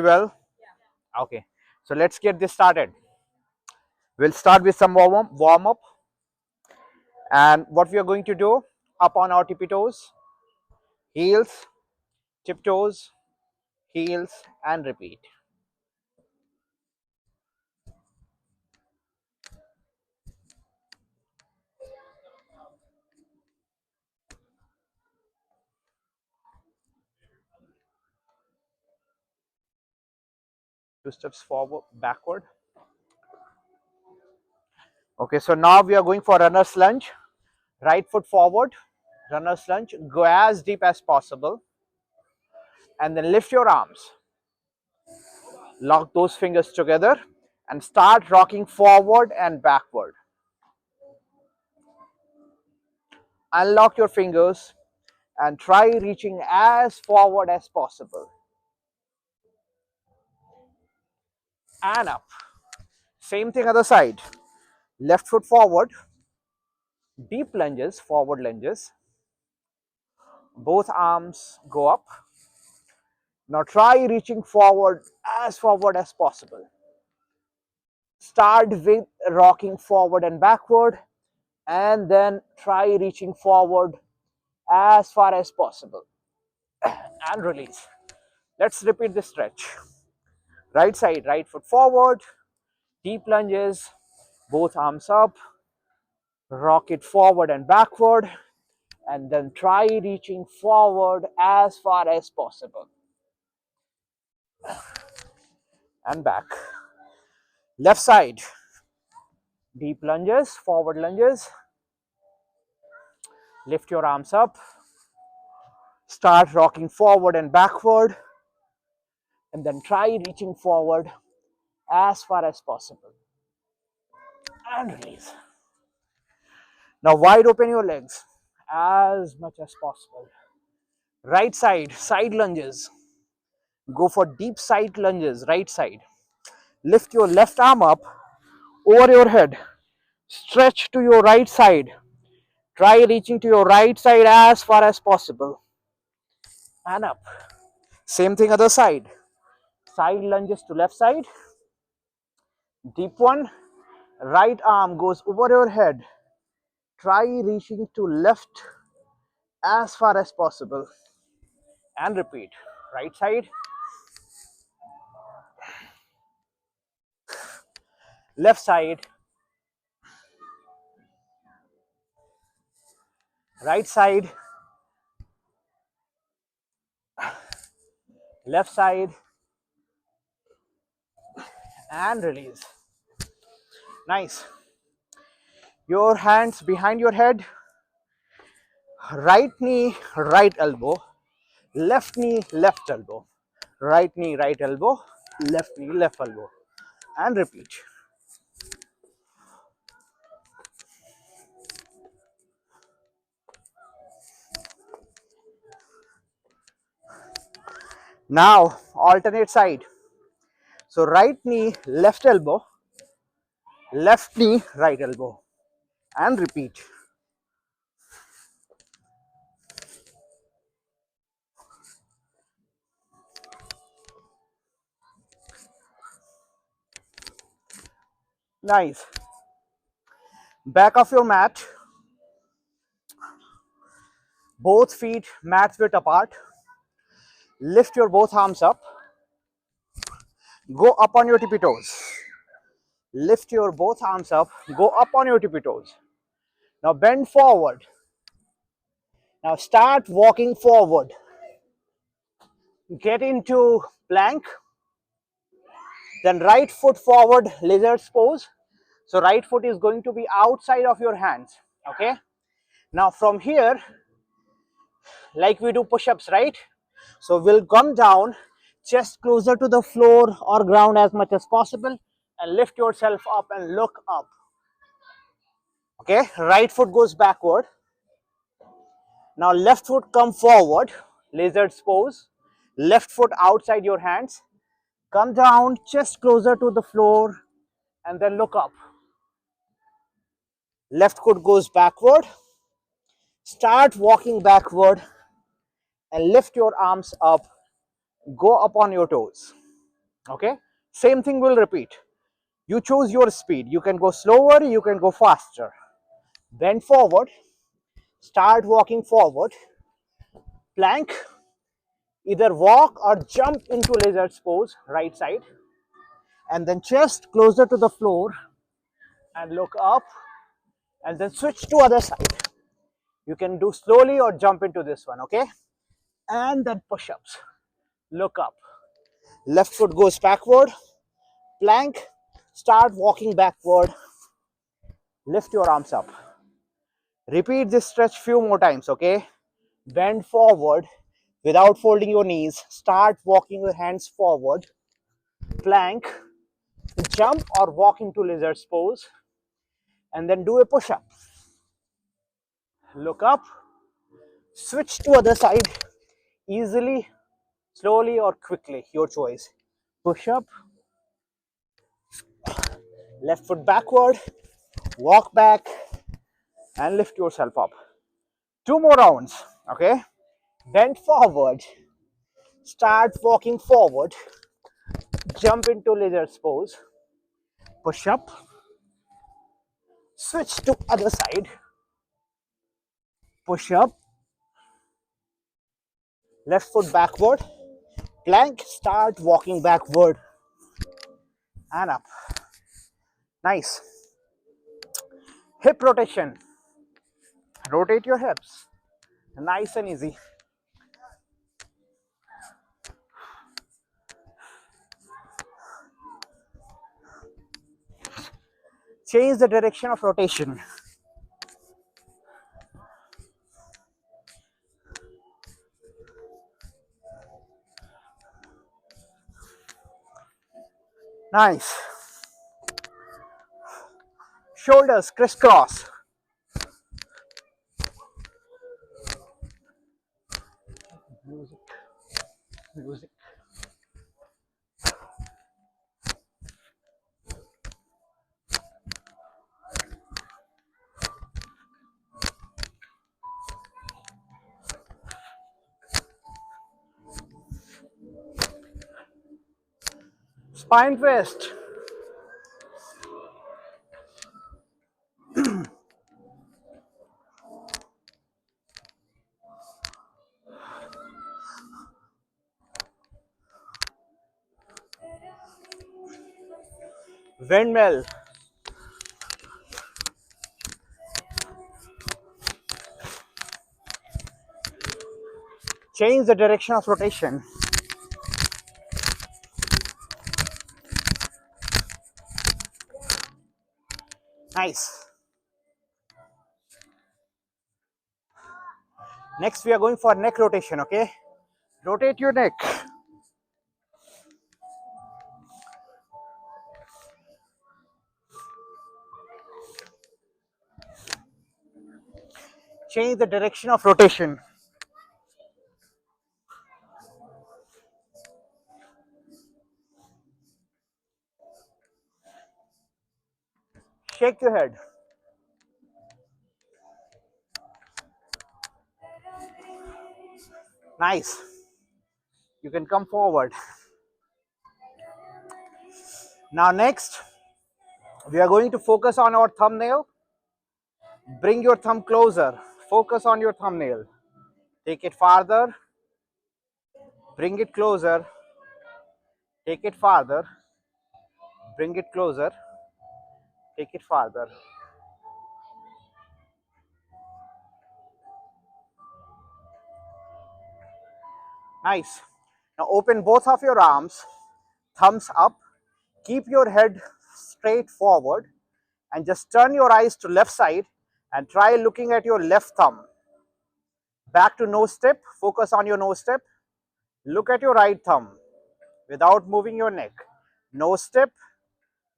Well, okay. So let's get this started. We'll start with some warm up, and what we are going to do: up on our tippy toes, heels, tiptoes, heels, and repeat. Two steps forward, backward. Okay, so now we are going for runner's lunge. Right foot forward, runner's lunge. Go as deep as possible, and then lift your arms. Lock those fingers together and start rocking forward and backward. Unlock your fingers and try reaching as forward as possible. And up. Same thing other side. Left foot forward, deep lunges, forward lunges. Both arms go up. Now try reaching forward as possible. Start with rocking forward and backward, and then try reaching forward as far as possible. And release. Let's repeat this stretch. Right side, right foot forward, deep lunges, both arms up, rock it forward and backward, and then try reaching forward as far as possible. And back. Left side, deep lunges, forward lunges. Lift your arms up, start rocking forward and backward, and then try reaching forward as far as possible. And release. Now wide open your legs as much as possible. Right side, side lunges. Go for deep side lunges, right side. Lift your left arm up over your head. Stretch to your right side. Try reaching to your right side as far as possible. And up. Same thing other side. Side lunges to left side. Deep one. Right arm goes over your head. Try reaching to left as far as possible. And repeat. Right side. Left side. Right side. Left side. And release. Nice. Your hands behind your head. Right knee, right elbow. Left knee, left elbow. Right knee, right elbow. Left knee, left elbow. And repeat. Now alternate side. So right knee, left elbow. Left knee, right elbow. And repeat. Nice. Back of your mat. Both feet mat width apart. Lift your both arms up. Go up on your tippy toes. Lift your both arms up. Go up on your tippy toes. Now bend forward. Now start walking forward. Get into plank. Then right foot forward, lizard's pose. So right foot is going to be outside of your hands. Okay. Now from here, like we do push-ups, right? So we'll come down, chest closer to the floor or ground as much as possible, and lift yourself up and look up. Okay. Right foot goes backward. Now left foot come forward, lizard's pose. Left foot outside your hands. Come down, chest closer to the floor, and then look up. Left foot goes backward. Start walking backward and lift your arms up. Go up on your toes. Okay, same thing will repeat. You choose your speed. You can go slower, you can go faster. Bend forward, start walking forward, plank, either walk or jump into lizard's pose, right side, and then chest closer to the floor and look up, and then switch to other side. You can do slowly or jump into this one, okay? And then push-ups. Look up. Left foot goes backward, plank, start walking backward, lift your arms up. Repeat this stretch few more times, okay? Bend forward without folding your knees. Start walking your hands forward, plank, jump or walk into lizard's pose, and then do a push-up. Look up, switch to other side, easily, slowly or quickly, your choice. Push up, left foot backward, walk back, and lift yourself up. 2 more rounds, okay? Bend forward, start walking forward, jump into lizard's pose, push up, switch to other side, push up, left foot backward, plank, start walking backward and up. Nice. Hip rotation. Rotate your hips. Nice and easy. Change the direction of rotation. Nice. Shoulders crisscross. Music. Music. Spine twist. Windmill. Change the direction of rotation. Nice. Next we are going for neck rotation, okay? Rotate your neck. Change the direction of rotation. Shake your head. Nice. You can come forward. Now next, we are going to focus on our thumbnail. Bring your thumb closer. Focus on your thumbnail. Take it farther. Bring it closer. Take it farther. Bring it closer. Take it farther. Nice. Now open both of your arms. Thumbs up. Keep your head straight forward and just turn your eyes to left side and try looking at your left thumb. Back to nose tip. Focus on your nose tip. Look at your right thumb without moving your neck. Nose tip,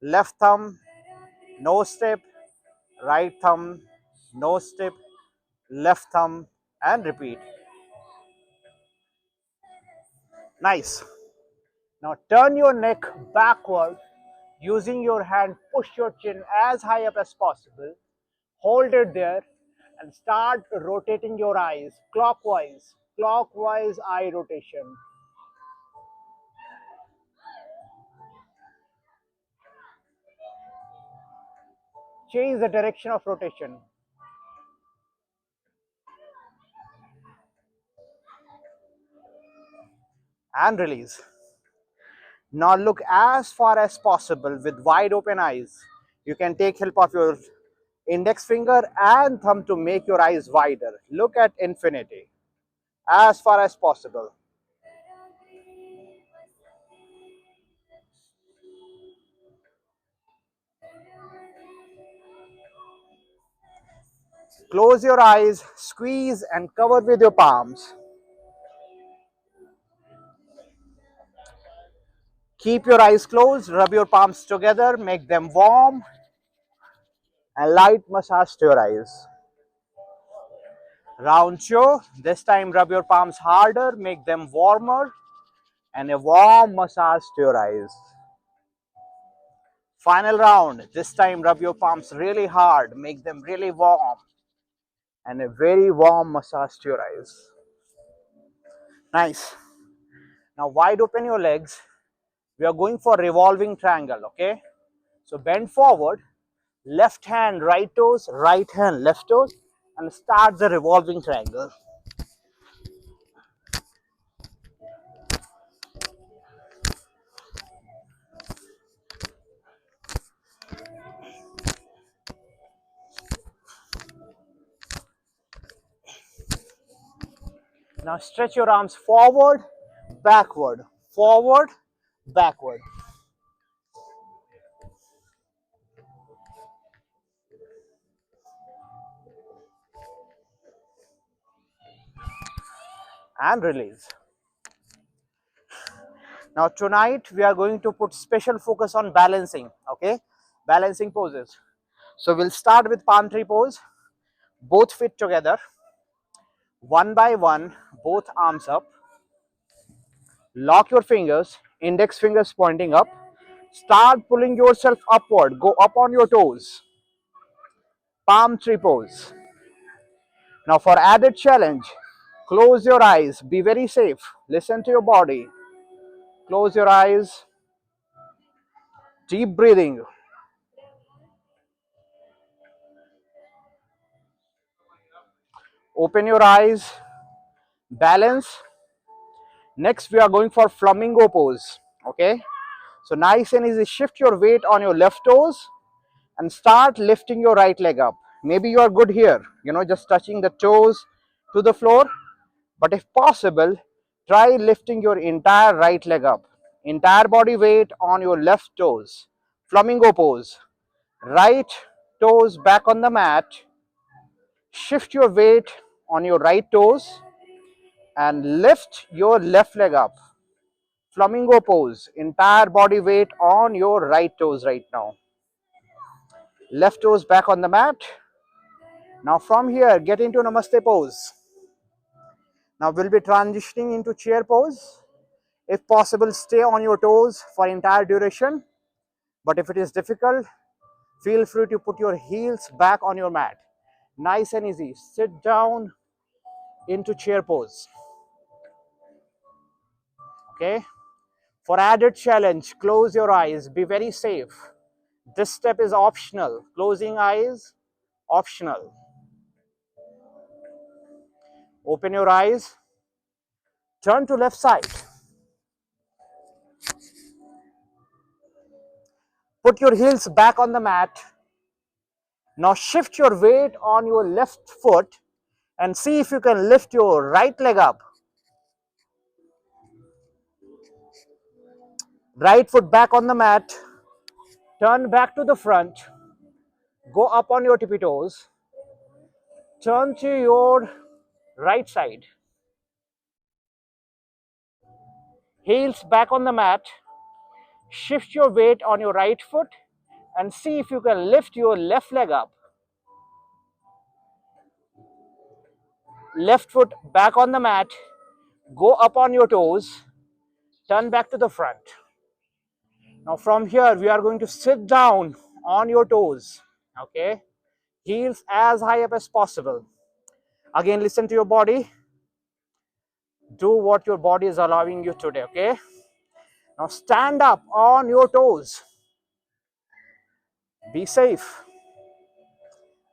left thumb, nose tip, right thumb, nose tip, left thumb, and repeat. Nice. Now turn your neck backward. Using your hand, push your chin as high up as possible. Hold it there and start rotating your eyes clockwise. Clockwise eye rotation. change the direction of rotation. And release. Now look as far as possible with wide open eyes. You can take help of your index finger and thumb to make your eyes wider. Look at infinity as far as possible. Close your eyes, squeeze and cover with your palms. Keep your eyes closed, rub your palms together, make them warm, and light massage to your eyes. Round jaw, this time rub your palms harder, make them warmer, and a warm massage to your eyes. Final round, this time rub your palms really hard, make them really warm, and a very warm massage to your eyes. Nice. Now wide open your legs. We are going for revolving triangle, okay? So bend forward, left hand right toes, right hand left toes, and start the revolving triangle. Now stretch your arms forward, backward, forward, backward. And release. Now tonight we are going to put special focus on balancing, okay? Balancing poses. So we'll start with palm tree pose, both feet together, one by one, both arms up. Lock your fingers, index fingers pointing up. Start pulling yourself upward, go up on your toes. Palm tree pose. Now for added challenge, close your eyes, be very safe, listen to your body. Close your eyes, deep breathing. Open your eyes, balance. Next we are going for flamingo pose, okay? So nice and easy, shift your weight on your left toes and start lifting your right leg up. Maybe you are good here, just touching the toes to the floor. But if possible, try lifting your entire right leg up. Entire body weight on your left toes. Flamingo pose. Right toes back on the mat. Shift your weight on your right toes and lift your left leg up. Flamingo pose. Entire body weight on your right toes right now. Left toes back on the mat. Now from here, get into Namaste pose. Now we'll be transitioning into chair pose. If possible, stay on your toes for entire duration. But if it is difficult, feel free to put your heels back on your mat. Nice and easy. Sit down into chair pose. Okay. For added challenge, close your eyes. Be very safe. This step is optional. Closing eyes, optional. Open your eyes. Turn to left side. Put your heels back on the mat. Now shift your weight on your left foot and see if you can lift your right leg up. Right foot back on the mat. Turn back to the front. Go up on your tippy toes. Turn to your right side. Heels back on the mat. Shift your weight on your right foot and see if you can lift your left leg up. Left foot back on the mat. Go up on your toes. Turn back to the front. Now from here, we are going to sit down on your toes. Okay? Heels as high up as possible. Again, listen to your body. Do what your body is allowing you today, okay? Now stand up on your toes. Be safe.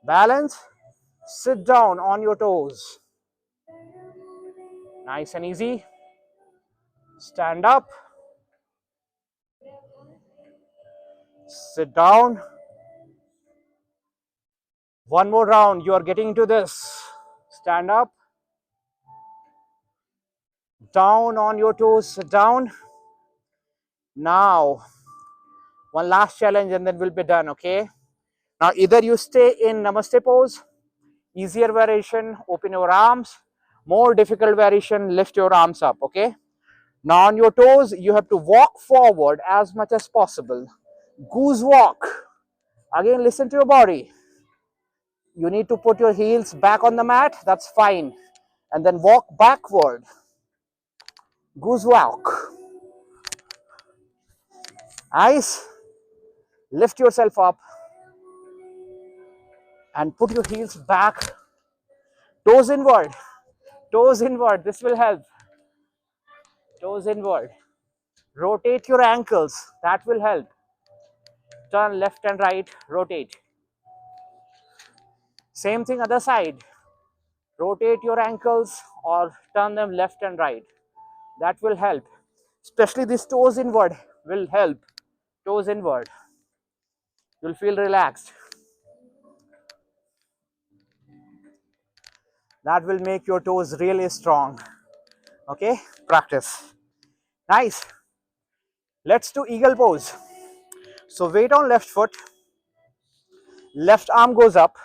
Balance. Sit down on your toes. Nice and easy. Stand up. Sit down. One more round. You are getting into this. Stand up. Down on your toes. Sit down. Now, one last challenge and then we'll be done, okay? Now, either you stay in Namaste pose, easier variation, open your arms, more difficult variation, lift your arms up, okay? Now, on your toes, you have to walk forward as much as possible. Goose walk. Again, listen to your body. You need to put your heels back on the mat, that's fine. And then walk backward. Goose walk. Nice. Lift yourself up and put your heels back. Toes inward. Toes inward. This will help. Toes inward. Rotate your ankles. That will help. Turn left and right. Rotate. Same thing other side. Rotate your ankles or turn them left and right. That will help. Especially this toes inward will help. Toes inward. You'll feel relaxed. That will make your toes really strong. Okay? Practice. Nice. Let's do eagle pose. So weight on left foot. Left arm goes up.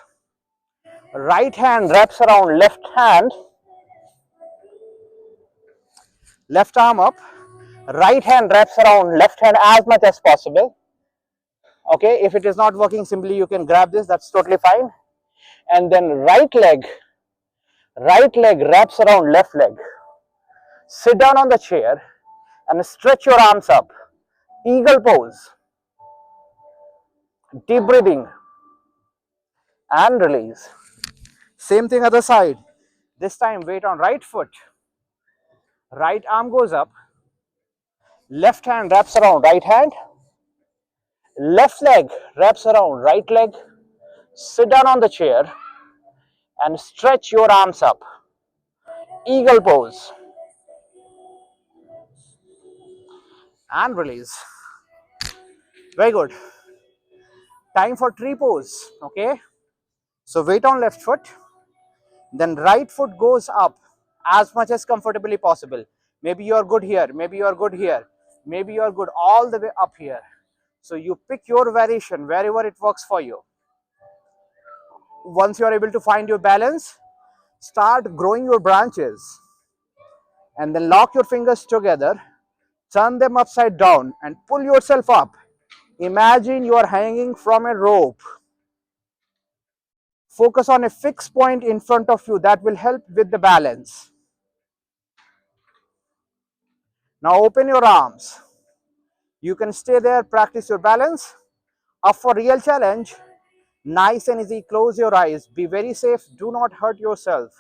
Right hand wraps around left hand. Left arm up. Right hand wraps around left hand as much as possible. Okay, if it is not working, simply you can grab this, that's totally fine. And then right leg wraps around left leg. Sit down on the chair and stretch your arms up. Eagle pose. Deep breathing and release. Same thing other side. This time weight on right foot. Right arm goes up. Left hand wraps around right hand. Left leg wraps around right leg. Sit down on the chair and stretch your arms up. Eagle pose. And release. Very good. Time for tree pose. Okay. So weight on left foot. Then right foot goes up as much as comfortably possible. Maybe you are good here. Maybe you are good here. Maybe you are good all the way up here. So you pick your variation wherever it works for you. Once you are able to find your balance, start growing your branches. And then lock your fingers together. Turn them upside down and pull yourself up. Imagine you are hanging from a rope. Focus on a fixed point in front of you that will help with the balance. Now open your arms. You can stay there, practice your balance. Up for real challenge. Nice and easy. Close your eyes. Be very safe. Do not hurt yourself.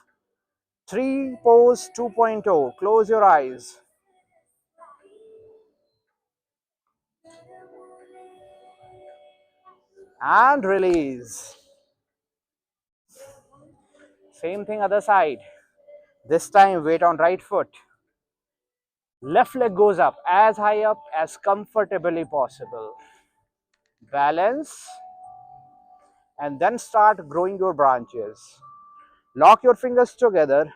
Tree pose 2.0. Close your eyes. And release. Same thing other side. This time weight on right foot. Left leg goes up as high up as comfortably possible. Balance. And then start growing your branches. Lock your fingers together.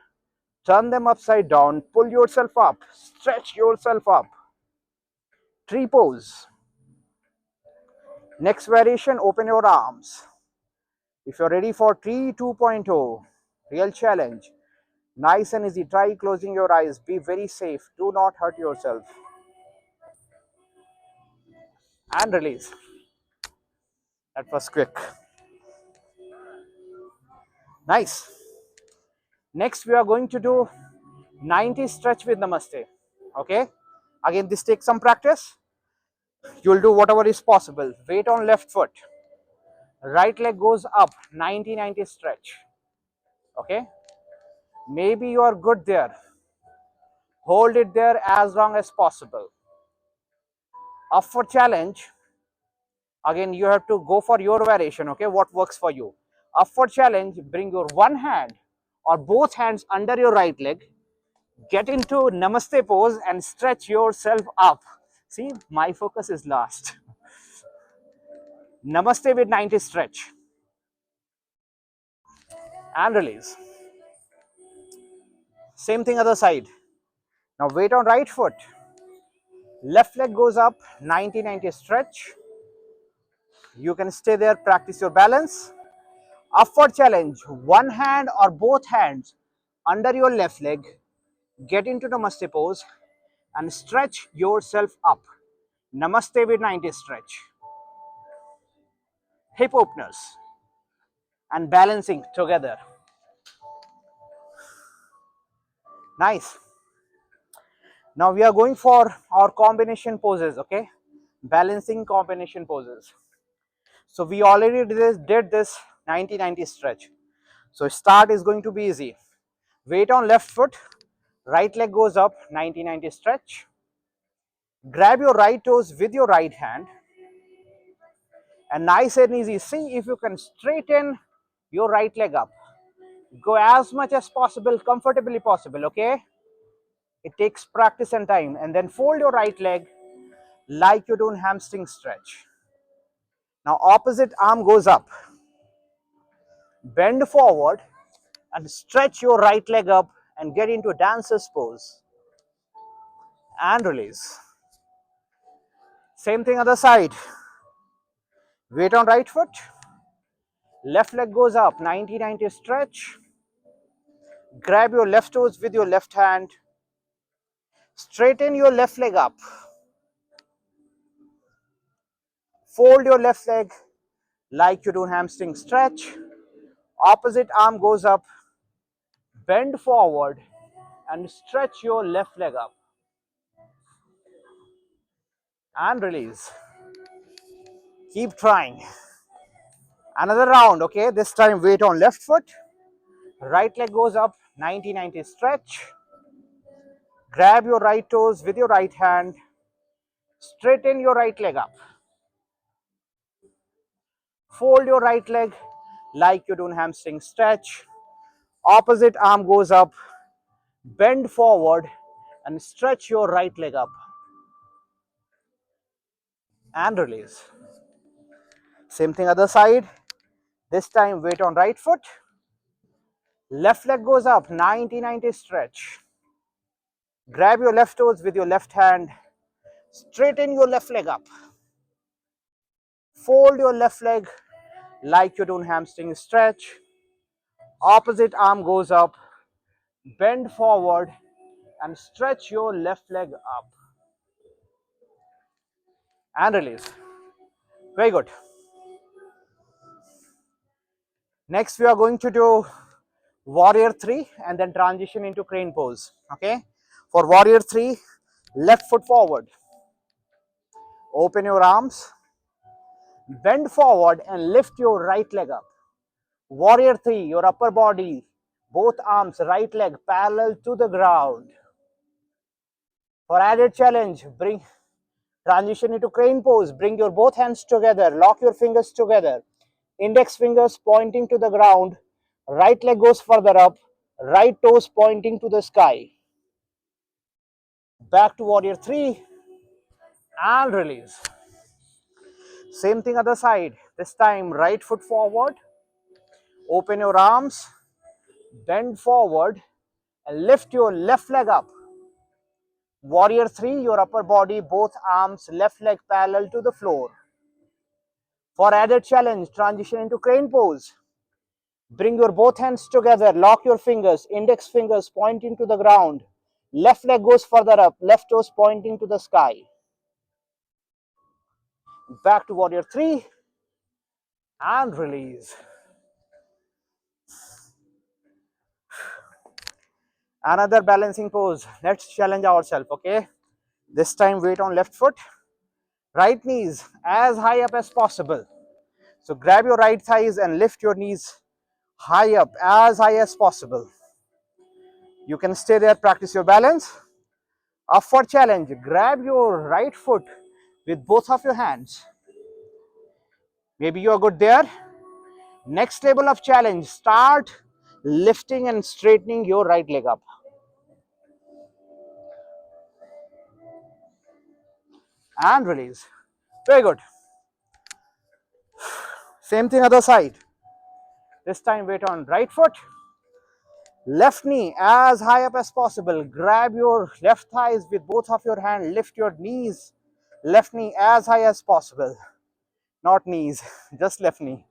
Turn them upside down. Pull yourself up. Stretch yourself up. Tree pose. Next variation, open your arms. If you're ready for tree 2.0, real challenge. Nice and easy. Try closing your eyes. Be very safe. Do not hurt yourself. And release. That was quick. Nice. Next, we are going to do 90 stretch with Namaste. Okay. Again, this takes some practice. You'll do whatever is possible. Weight on left foot. Right leg goes up. 90-90 stretch. Okay. Maybe you are good there. Hold it there as long as possible. Up for challenge. Again, you have to go for your variation. Okay. What works for you. Up for challenge, bring your one hand or both hands under your right leg. Get into Namaste pose and stretch yourself up. See, my focus is last. Namaste with 90 stretch. And release. Same thing other side. Now weight on right foot. Left leg goes up, 90-90 stretch. You can stay there, practice your balance. Upward challenge, one hand or both hands under your left leg. Get into Namaste pose and stretch yourself up. Namaste with 90 stretch. Hip openers and balancing together. Nice. Now we are going for our combination poses, okay? Balancing combination poses. So we already did this 90-90 stretch. So start is going to be easy. Weight on left foot, right leg goes up, 90-90 stretch. Grab your right toes with your right hand. And nice and easy. See if you can straighten your right leg up. Go as much as possible, comfortably possible, okay? It takes practice and time. And then fold your right leg like you're doing hamstring stretch. Now opposite arm goes up. Bend forward and stretch your right leg up and get into dancer's pose. And release. Same thing other side. Weight on right foot. Left leg goes up, 90-90 stretch. Grab your left toes with your left hand. Straighten your left leg up. Fold your left leg like you do hamstring stretch. Opposite arm goes up. Bend forward and stretch your left leg up. And release. Keep trying. Another round, okay? This time weight on left foot. Right leg goes up, 90-90 stretch. Grab your right toes with your right hand. Straighten your right leg up. Fold your right leg like you're doing hamstring stretch. Opposite arm goes up. Bend forward and stretch your right leg up. And release. Same thing other side. This time weight on right foot. Left leg goes up, 90-90 stretch. Grab your left toes with your left hand. Straighten your left leg up. Fold your left leg like you're doing hamstring stretch. Opposite arm goes up. Bend forward and stretch your left leg up. And release. Very good. Next we are going to do warrior 3 and then transition into crane pose. Okay. For warrior 3, left foot forward. Open your arms. Bend forward and lift your right leg up. Warrior 3, your upper body, both arms, right leg parallel to the ground. For added challenge, transition into crane pose. Bring your both hands together. Lock your fingers together. Index fingers pointing to the ground. Right leg goes further up. Right toes pointing to the sky. Back to warrior 3 and release. Same thing other side. This time right foot forward. Open your arms. Bend forward and lift your left leg up. Warrior 3, your upper body, both arms, left leg parallel to the floor. For added challenge, transition into crane pose. Bring your both hands together, lock your fingers, index fingers pointing to the ground. Left leg goes further up, left toes pointing to the sky. Back to warrior 3 and release. Another balancing pose. Let's challenge ourselves, okay? This time weight on left foot. Right knees as high up as possible. So grab your right thighs and lift your knees high up, as high as possible. You can stay there, practice your balance. Up for challenge, grab your right foot with both of your hands. Maybe you are good there. Next level of challenge, start lifting and straightening your right leg up. And release. Very good. Same thing other side. This time weight on right foot. Left knee as high up as possible. Grab your left thighs with both of your hands. Lift your knees. Left knee as high as possible. Not knees, just left knee.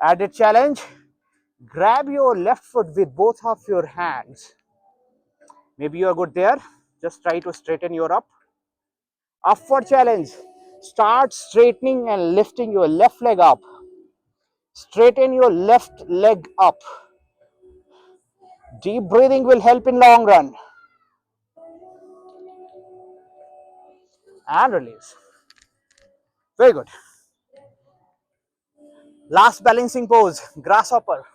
Added challenge. Grab your left foot with both of your hands. Maybe you are good there. Just try to straighten your up. Upward challenge. Start straightening and lifting your left leg up. Straighten your left leg up. Deep breathing will help in long run. And release. Very good. Last balancing pose, grasshopper.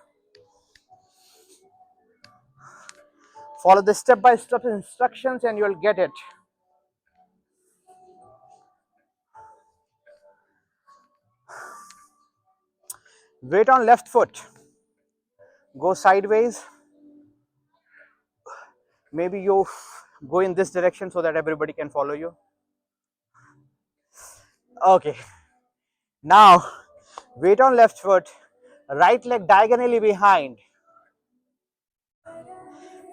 Follow the step-by-step instructions and you'll get it. Weight on left foot. Go sideways. Maybe you go in this direction so that everybody can follow you. Okay. Now, weight on left foot. Right leg diagonally behind.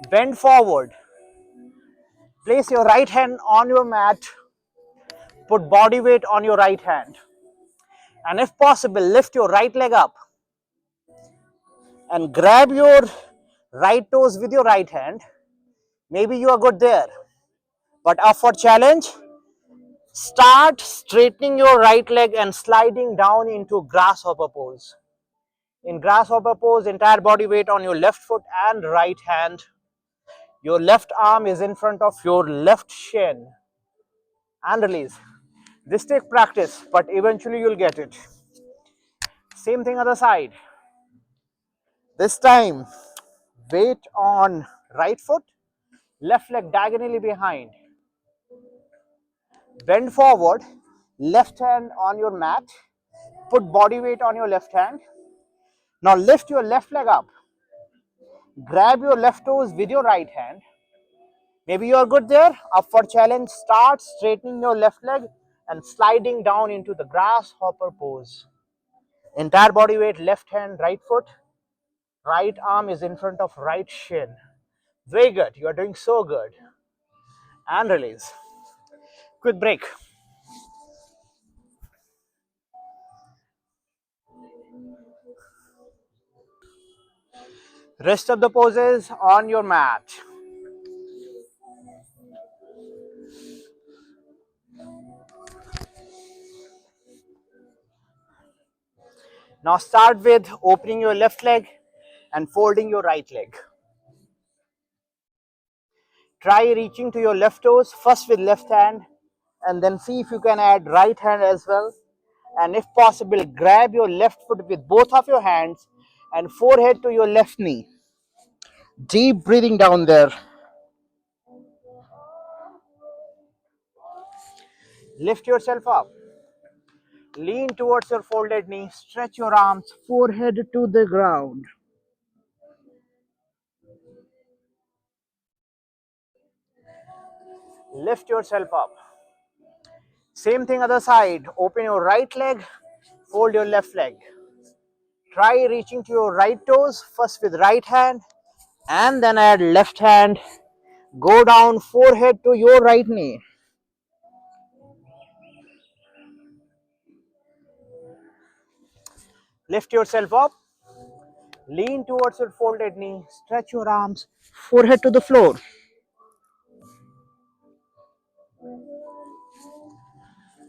Bend forward. Place your right hand on your mat. Put body weight on your right hand. And if possible, lift your right leg up. And grab your right toes with your right hand. Maybe you are good there. But upward challenge. Start straightening your right leg and sliding down into grasshopper pose. In grasshopper pose, entire body weight on your left foot and right hand. Your left arm is in front of your left shin. And release. This takes practice, but eventually you'll get it. Same thing other side. This time, weight on right foot, left leg diagonally behind. Bend forward, left hand on your mat. Put body weight on your left hand. Now lift your left leg up. Grab your left toes with your right hand. Maybe you are good there. Upward challenge. Start straightening your left leg and sliding down into the grasshopper pose. Entire body weight, left hand, right foot. Right arm is in front of right shin. Very good. You are doing so good. And release. Quick break. Rest of the poses on your mat. Now start with opening your left leg and folding your right leg. Try reaching to your left toes first with left hand and then see if you can add right hand as well. And if possible, grab your left foot with both of your hands and forehead to your left knee. Deep breathing down there. Lift yourself up. Lean towards your folded knee. Stretch your arms, forehead to the ground. Lift yourself up. Same thing other side. Open your right leg, fold your left leg. Try reaching to your right toes, first with right hand and then add left hand. Go down forehead to your right knee. Lift yourself up. Lean towards your folded knee. Stretch your arms, forehead to the floor.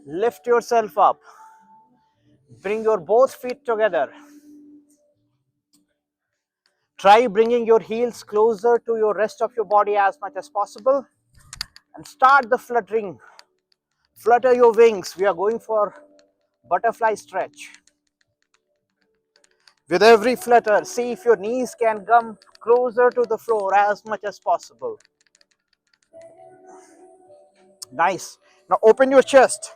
Lift yourself up. Bring your both feet together. Try bringing your heels closer to your rest of your body as much as possible. And start the fluttering. Flutter your wings. We are going for butterfly stretch. With every flutter, see if your knees can come closer to the floor as much as possible. Nice. Now open your chest.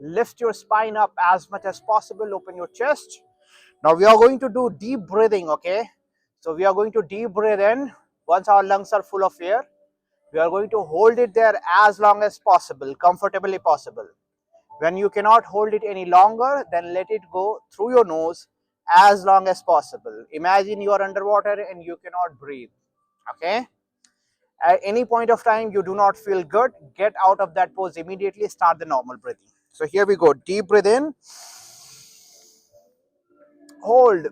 Lift your spine up as much as possible. Open your chest. Now we are going to do deep breathing, okay? So we are going to deep breathe in. Once our lungs are full of air, we are going to hold it there as long as possible, comfortably possible. When you cannot hold it any longer, then let it go through your nose as long as possible. Imagine you are underwater and you cannot breathe, okay? At any point of time you do not feel good, get out of that pose immediately, start the normal breathing. So here we go, deep breathe in, hold,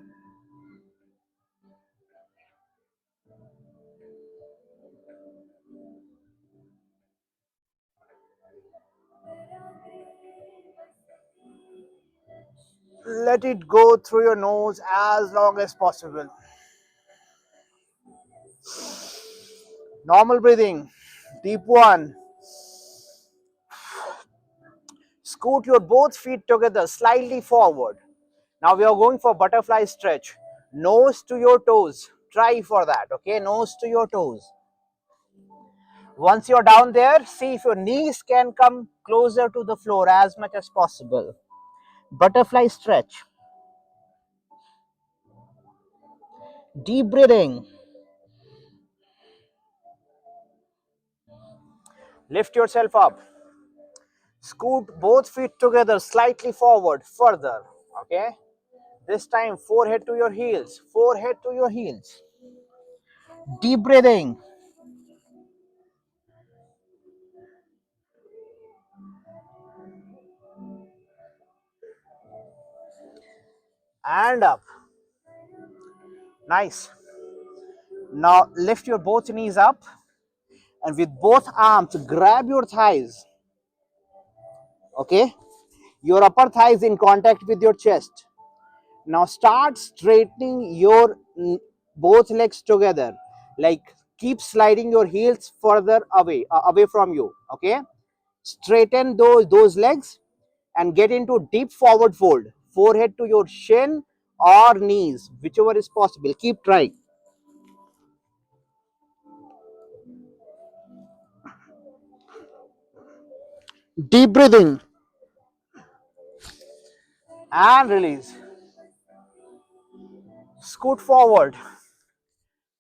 let it go through your nose as long as possible. Normal breathing, deep one. Scoot your both feet together slightly forward. Now we are going for butterfly stretch. Nose to your toes. Try for that, okay? Nose to your toes. Once you're down there, see if your knees can come closer to the floor as much as possible. Butterfly stretch. Deep breathing. Lift yourself up. Scoot both feet together slightly forward, further, okay? This time forehead to your heels, forehead to your heels. Deep breathing. And up. Nice. Now lift your both knees up and with both arms grab your thighs, okay? Your upper thigh is in contact with your chest. Now start straightening your both legs together, like keep sliding your heels further away from you, okay? Straighten those legs and get into deep forward fold, forehead to your shin or knees, whichever is possible. Keep trying. Deep breathing and release. Scoot forward.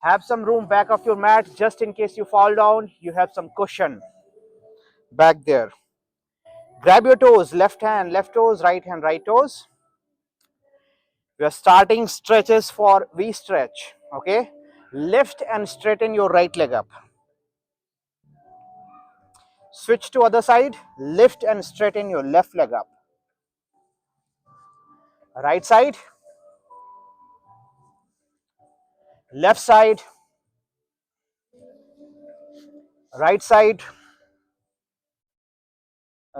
Have some room back of your mat just in case you fall down. You have some cushion back there. Grab your toes, left hand, left toes, right toes. We are starting stretches for V stretch, okay? Lift and straighten your right leg up. Switch to other side, lift and straighten your left leg up. Right side, left side, right side,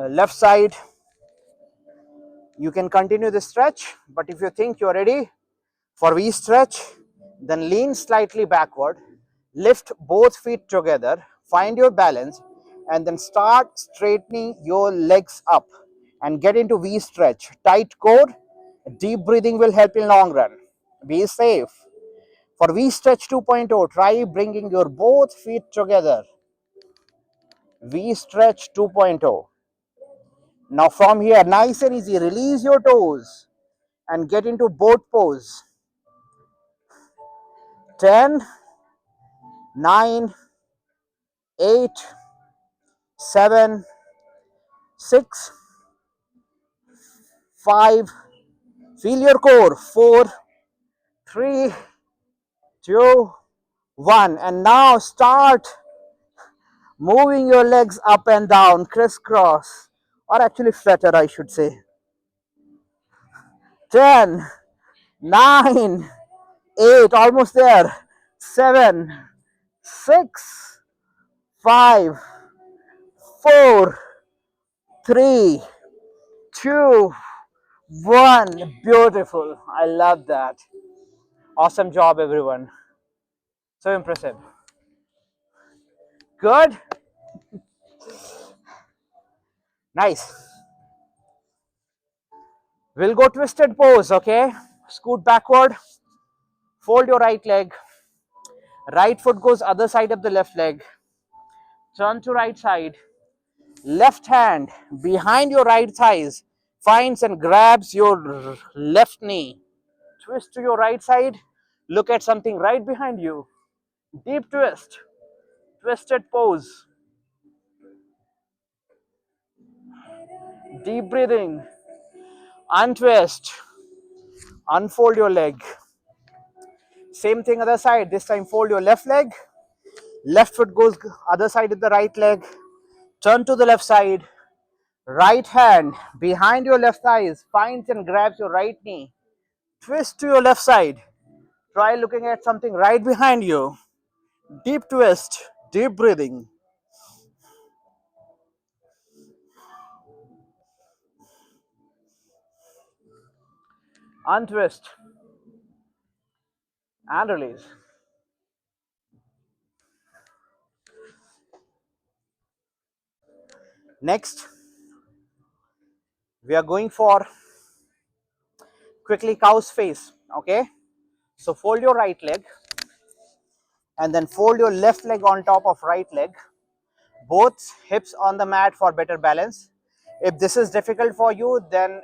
left side. You can continue the stretch, but if you think you're ready for V stretch, then lean slightly backward, lift both feet together, find your balance, and then start straightening your legs up and get into V stretch. Tight core, deep breathing will help in long run. Be safe. For V stretch 2.0, try bringing your both feet together. V stretch 2.0. Now from here, nice and easy, release your toes and get into boat pose. 10, 9, 8, 7, 6, 5, feel your core, 4, 3, 2, 1. And now start moving your legs up and down, crisscross, or actually flatter, I should say. 10, 9, 8, almost there. 7, 6, 5, 4, 3, 2, 1. Beautiful. I love that. Awesome job, everyone. So impressive. Good. Nice. We'll go twisted pose, okay? Scoot backward. Fold your right leg. Right foot goes other side of the left leg. Turn to right side. Left hand behind your right thighs finds and grabs your left knee. Twist to your right side. Look at something right behind you. Deep twist. Twisted pose. Deep breathing. Untwist. Unfold your leg. Same thing other side. This time fold your left leg. Left foot goes other side of the right leg. Turn to the left side. Right hand behind your left thighs finds and grabs your right knee. Twist to your left side. Try looking at something right behind you. Deep twist. Deep breathing. Untwist and release. Next, we are going for quickly cow's face. Okay, so fold your right leg and then fold your left leg on top of right leg, both hips on the mat for better balance. If this is difficult for you, then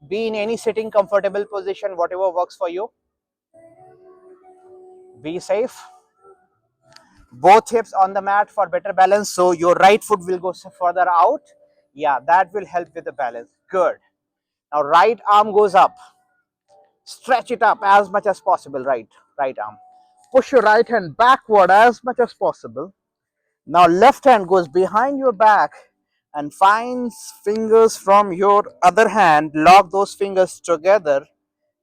be in any sitting comfortable position, whatever works for you. Be safe. Both hips on the mat for better balance, so your right foot will go further out. Yeah, that will help with the balance. Good. Now right arm goes up. Stretch it up as much as possible. Right arm. Push your right hand backward as much as possible. Now left hand goes behind your back and finds fingers from your other hand. Lock those fingers together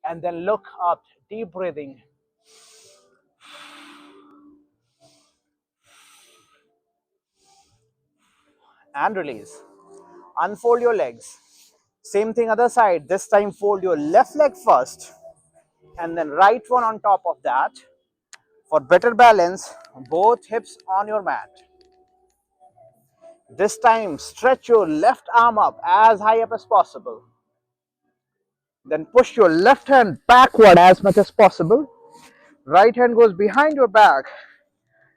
and then look up. Deep breathing and release. Unfold your legs. Same thing other side. This time fold your left leg first and then right one on top of that. For better balance, both hips on your mat. This time stretch your left arm up as high up as possible. Then push your left hand backward as much as possible. Right hand goes behind your back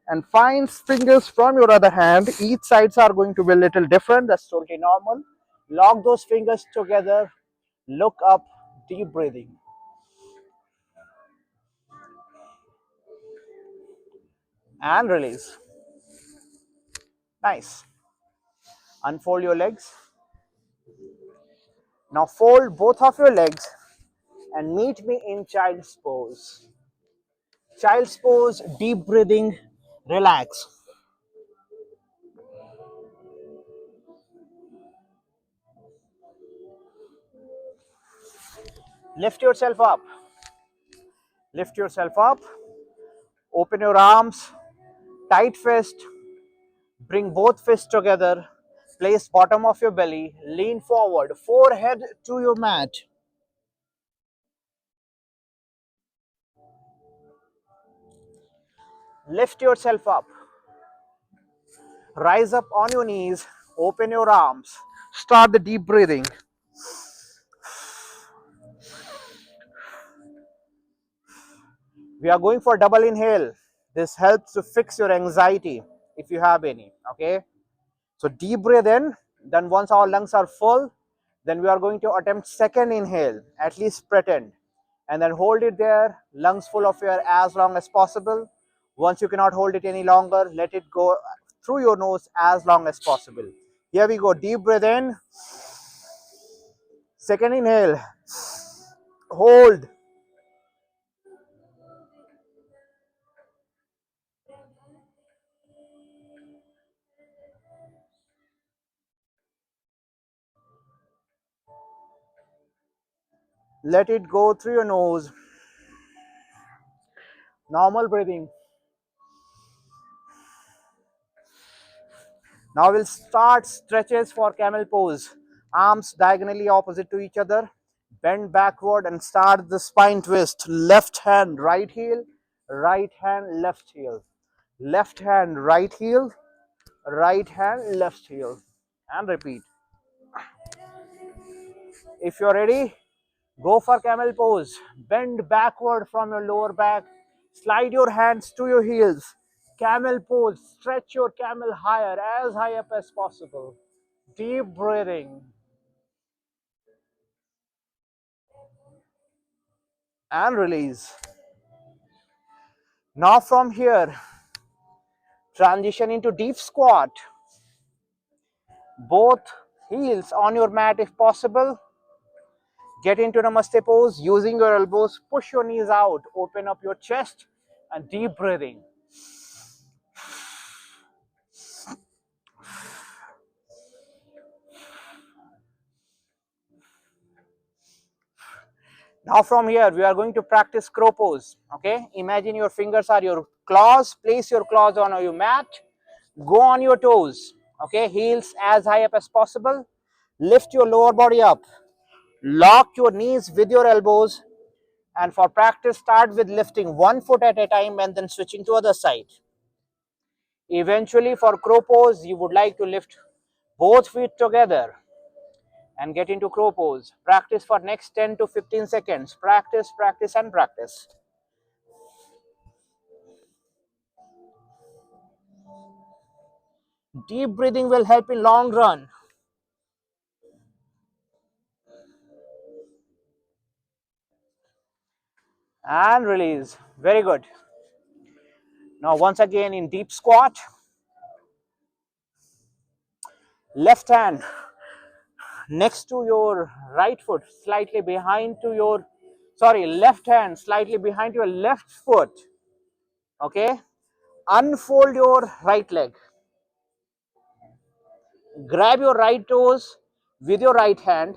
and finds fingers from your other hand. Each sides are going to be a little different. That's totally normal. Lock those fingers together. Look up. Deep breathing. And release. Nice. Unfold your legs. Now fold both of your legs and meet me in child's pose. Child's pose, deep breathing, relax. Lift yourself up. Lift yourself up. Open your arms. Tight fist. Bring both fists together. Place bottom of your belly. Lean forward. Forehead to your mat. Lift yourself up. Rise up on your knees. Open your arms. Start the deep breathing. We are going for double inhale. This helps to fix your anxiety if you have any. Okay. So deep breathe in. Then once our lungs are full, then we are going to attempt second inhale. At least pretend. And then hold it there. Lungs full of air as long as possible. Once you cannot hold it any longer, let it go through your nose as long as possible. Here we go. Deep breath in. Second inhale. Hold. Let it go through your nose. Normal breathing. Now we'll start stretches for camel pose. Arms diagonally opposite to each other. Bend backward and start the spine twist. Left hand, right heel. Right hand, left heel. Left hand, right heel. Right hand, left heel. And repeat. If you're ready, go for camel pose. Bend backward from your lower back. Slide your hands to your heels. Camel pose. Stretch your camel higher, as high up as possible. Deep breathing. And release. Now from here, transition into deep squat. Both heels on your mat if possible. Get into Namaste pose using your elbows. Push your knees out. Open up your chest and deep breathing. Now from here, we are going to practice crow pose. Okay, imagine your fingers are your claws. Place your claws on your mat. Go on your toes. Okay, heels as high up as possible. Lift your lower body up. Lock your knees with your elbows. And for practice, start with lifting one foot at a time and then switching to other side. Eventually, for crow pose, you would like to lift both feet together and get into crow pose. Practice for next 10 to 15 seconds. Practice, practice, and practice. Deep breathing will help in long run. And release. Very good. Now once again in deep squat. Left hand next to your right foot, slightly behind to your, left hand slightly behind your left foot. Okay. Unfold your right leg. Grab your right toes with your right hand.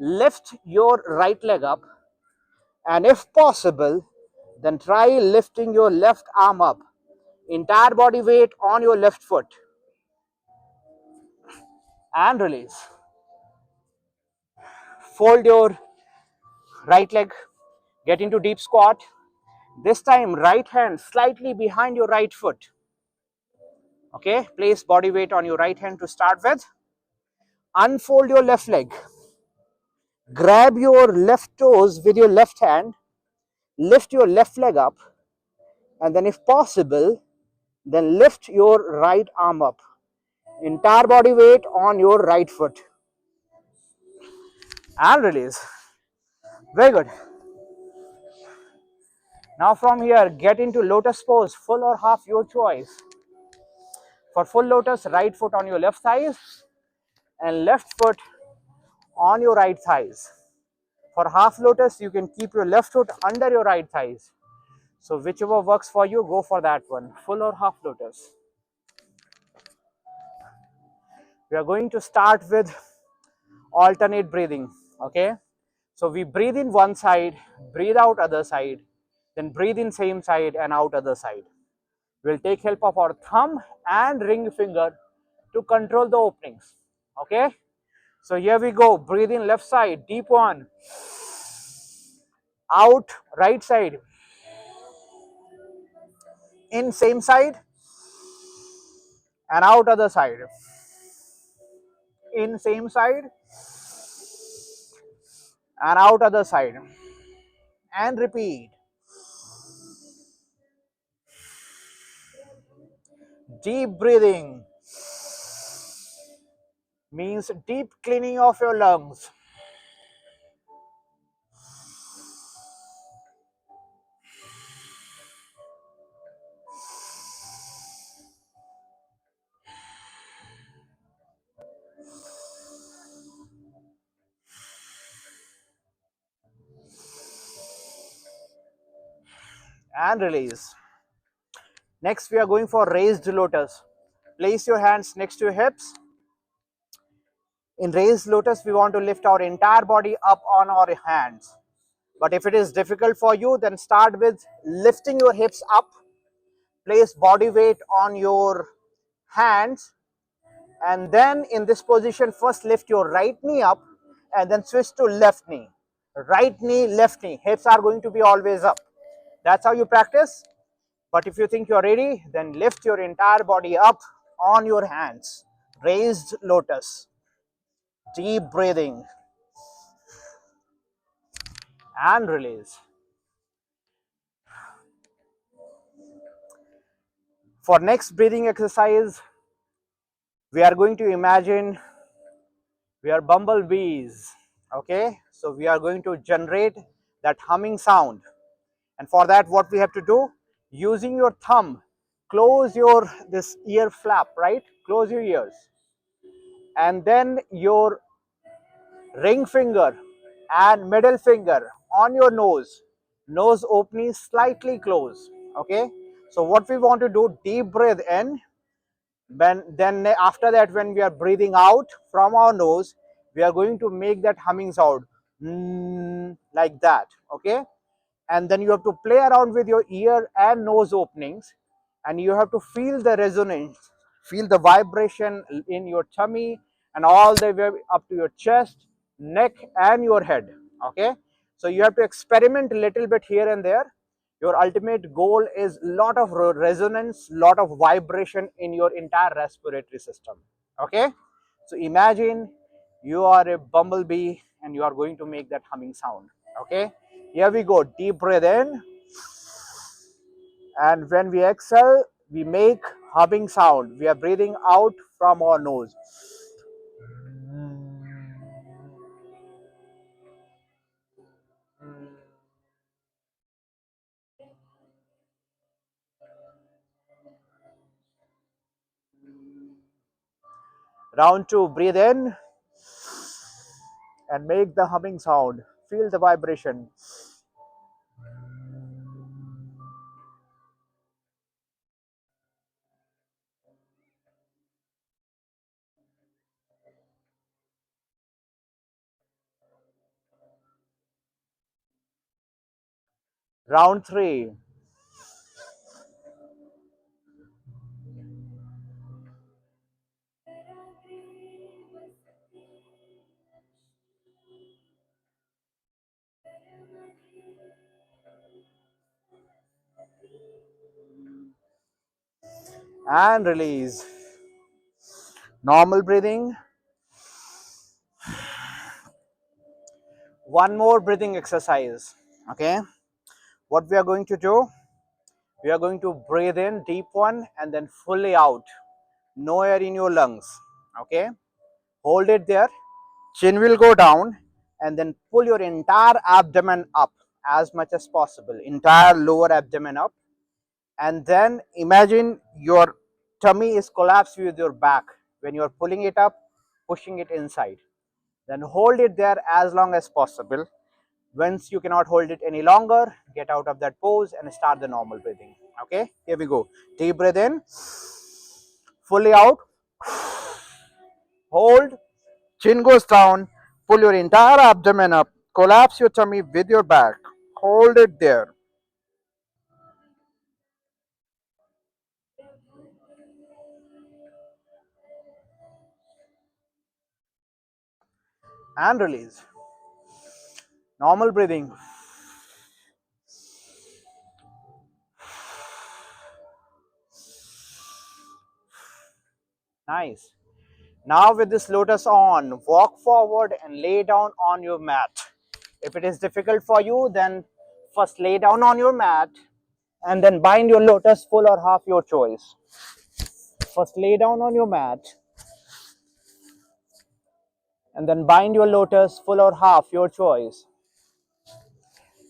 Lift your right leg up. And if possible, then try lifting your left arm up. Entire body weight on your left foot. And release. Fold your right leg. Get into deep squat. This time, right hand slightly behind your right foot. Okay, place body weight on your right hand to start with. Unfold your left leg. Grab your left toes with your left hand. Lift your left leg up. And then if possible, then lift your right arm up. Entire body weight on your right foot. And release. Very good. Now from here, get into lotus pose, full or half, your choice. For full lotus, right foot on your left thighs and left foot on your right thighs. For half lotus, you can keep your left foot under your right thighs. So whichever works for you, go for that one, full or half lotus. We are going to start with alternate breathing, okay? So we breathe in one side, breathe out other side, then breathe in same side and out other side. We'll take help of our thumb and ring finger to control the openings, okay? So here we go, breathe in left side, deep one, out right side, in same side and out other side, in same side and out other side, and repeat. Deep breathing means deep cleaning of your lungs. And release. Next, we are going for raised lotus. Place your hands next to your hips. In raised lotus, we want to lift our entire body up on our hands. But if it is difficult for you, then start with lifting your hips up. Place body weight on your hands. And then in this position, first lift your right knee up and then switch to left knee. Right knee, left knee. Hips are going to be always up. That's how you practice. But if you think you're ready, then lift your entire body up on your hands. Raised lotus. Deep breathing. And release. For next breathing exercise, we are going to imagine We are bumblebees. Okay, so we are going to generate that humming sound. And for that, what we have to do, using your thumb, close your this ear flap, right? Close your ears. And then your ring finger and middle finger on your nose opening slightly close. Okay, so what we want to do, deep breathe in. Then after that, when we are breathing out from our nose, we are going to make that humming sound, like that. Okay, and then you have to play around with your ear and nose openings, and you have to feel the resonance, feel the vibration in your tummy and all the way up to your chest, neck and your head. Okay, so you have to experiment a little bit here and there. Your ultimate goal is lot of resonance, lot of vibration in your entire respiratory system. Okay, so imagine you are a bumblebee and you are going to make that humming sound. Okay, here we go. Deep breath in, and when we exhale, we make humming sound. We are breathing out from our nose. Round two, breathe in and make the humming sound. Feel the vibration. Round three. And release. Normal breathing. One more breathing exercise. Okay, what we are going to do, we are going to breathe in deep one and then fully out. No air in your lungs. Okay, hold it there. Chin will go down, and then pull your entire abdomen up as much as possible, entire lower abdomen up. And then imagine your tummy is collapsed with your back. When you are pulling it up, pushing it inside, then hold it there as long as possible. Once you cannot hold it any longer, get out of that pose and start the normal breathing. Okay, here we go. Deep breath in, fully out, hold, chin goes down, pull your entire abdomen up, collapse your tummy with your back, hold it there, and release. Normal breathing. Nice. Now with this lotus on, walk forward and lay down on your mat. If it is difficult for you, then first lay down on your mat and then bind your lotus, full or half, your choice. First lay down on your mat and then bind your lotus, full or half, your choice.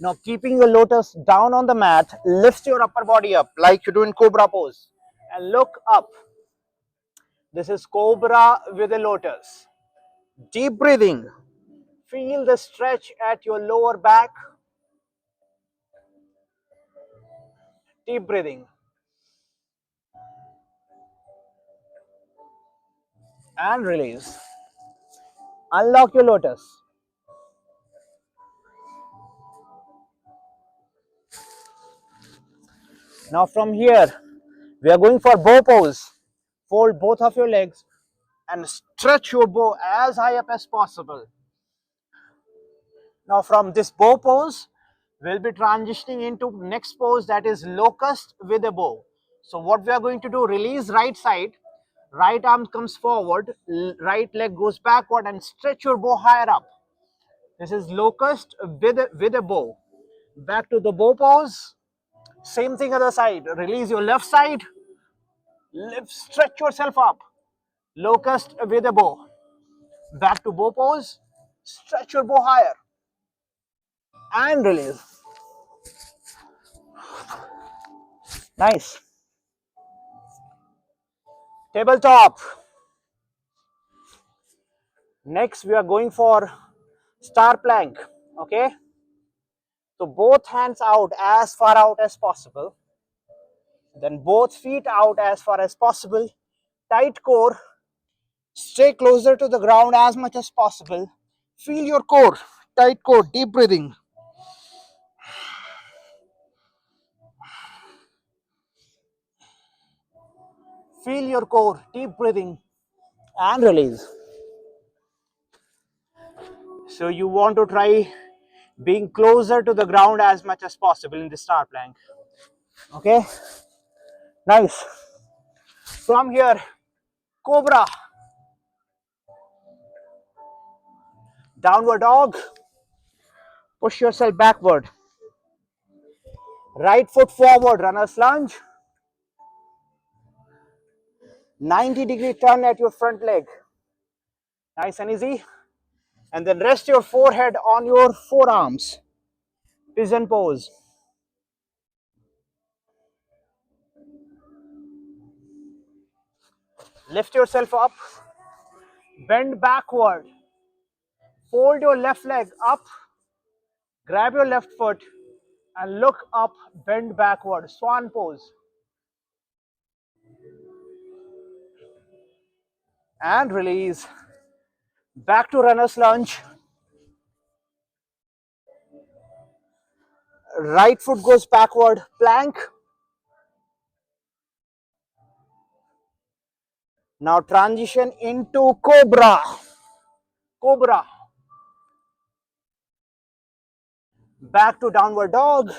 Now keeping your lotus down on the mat, lift your upper body up like you do in cobra pose and look up. This is cobra with a lotus. Deep breathing. Feel the stretch at your lower back. Deep breathing. And release. Unlock your lotus. Now from here, we are going for bow pose. Fold both of your legs and stretch your bow as high up as possible. Now from this bow pose, we'll be transitioning into next pose, that is locust with a bow. So what we are going to do, release right side, right arm comes forward, right leg goes backward and stretch your bow higher up. This is locust with a bow. Back to the bow pose. Same thing other side. Release your left side. Lift, stretch yourself up. Locust with a bow. Back to bow pose. Stretch your bow higher. And release. Nice. Tabletop. Next, we are going for star plank. Okay. So both hands out as far out as possible. Then both feet out as far as possible. Tight core. Stay closer to the ground as much as possible. Feel your core. Tight core. Deep breathing. Feel your core. Deep breathing. And release. So you want to try being closer to the ground as much as possible in the star plank. Okay. Nice. From here, cobra. Downward dog. Push yourself backward. Right foot forward, runner's lunge. 90-degree turn at your front leg. Nice and easy. And then rest your forehead on your forearms. Pigeon pose. Lift yourself up. Bend backward. Fold your left leg up. Grab your left foot and look up, bend backward. Swan pose. And release. Back to runner's lunge. Right foot goes backward. Plank. Now transition into cobra. Cobra. Back to downward dog.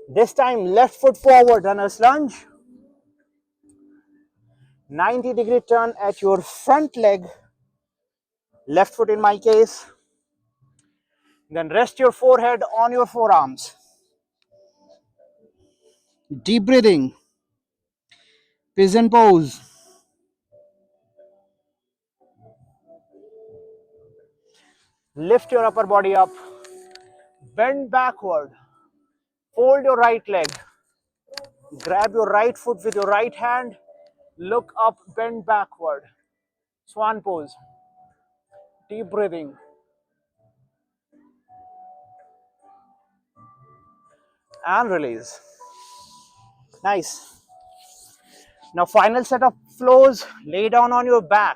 This time left foot forward, runner's lunge. 90-degree turn at your front leg. Left foot in my case. Then rest your forehead on your forearms. Deep breathing. Pigeon pose. Lift your upper body up. Bend backward. Fold your right leg. Grab your right foot with your right hand. Look up, bend backward. Swan pose. Deep breathing. And release. Nice. Now final set of flows. Lay down on your back.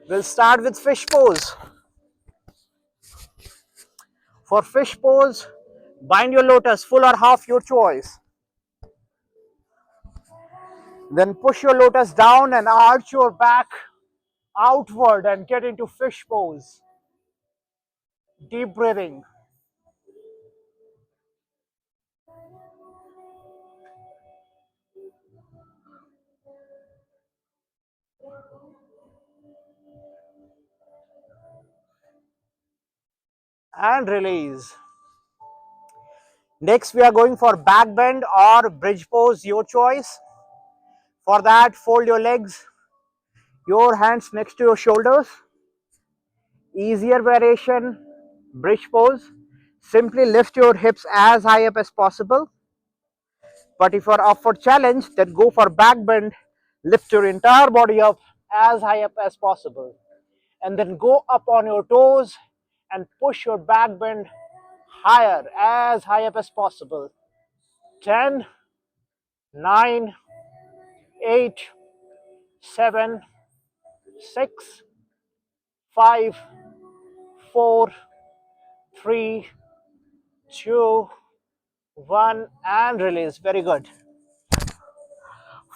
We'll start with fish pose. For fish pose, bind your lotus, full or half, your choice. Then push your lotus down and arch your back outward and get into fish pose. Deep breathing. And release. Next, we are going for back bend or bridge pose, your choice. For that, fold your legs, your hands next to your shoulders. Easier variation, bridge pose. Simply lift your hips as high up as possible. But if you're up for challenge, then go for back bend. Lift your entire body up as high up as possible. And then go up on your toes and push your back bend higher, as high up as possible. 10, 9, 8, 7, 6, 5, 4, 3, 2, 1, and release. Very good.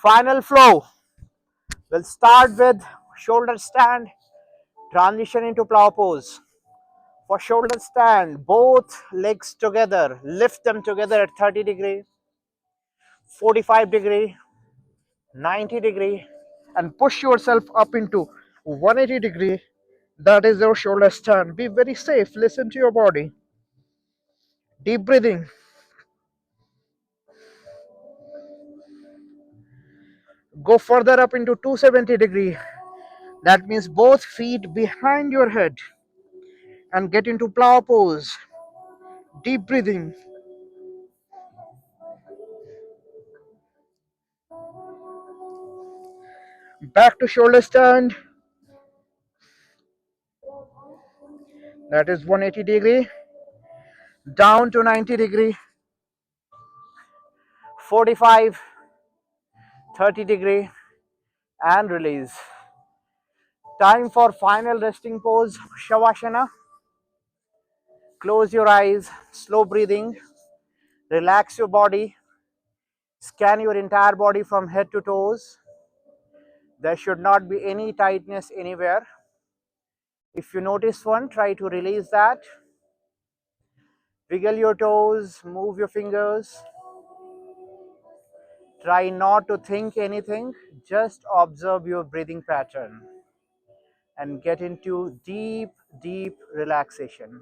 Final flow. We'll start with shoulder stand, transition into plow pose. For shoulder stand, both legs together, lift them together at 30-degree, 45-degree, 90-degree, and push yourself up into 180-degree. That is your shoulder stand. Be very safe. Listen to your body. Deep breathing. Go further up into 270-degree. That means both feet behind your head and get into plow pose. Deep breathing. Back to shoulders turned. That is 180-degree. Down to 90-degree. 45, 30-degree. And release. Time for final resting pose, Shavasana. Close your eyes, slow breathing. Relax your body. Scan your entire body from head to toes. There should not be any tightness anywhere. If you notice one, try to release that. Wiggle your toes, move your fingers. Try not to think anything, just observe your breathing pattern and get into deep, deep relaxation.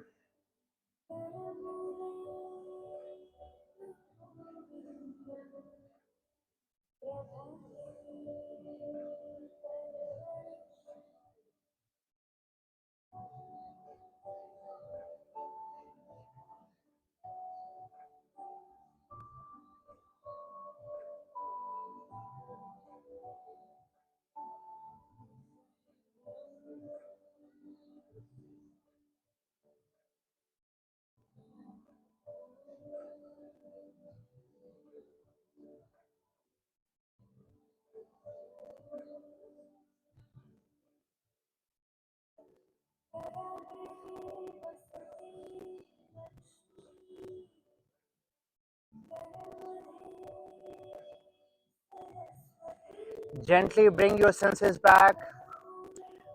Gently bring your senses back.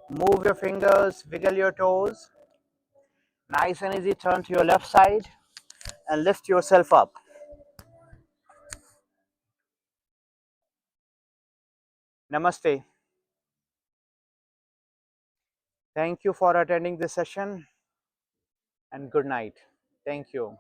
Move your fingers, wiggle your toes. Nice and easy, turn to your left side and lift yourself up. Namaste. Thank you for attending this session and good night. Thank you.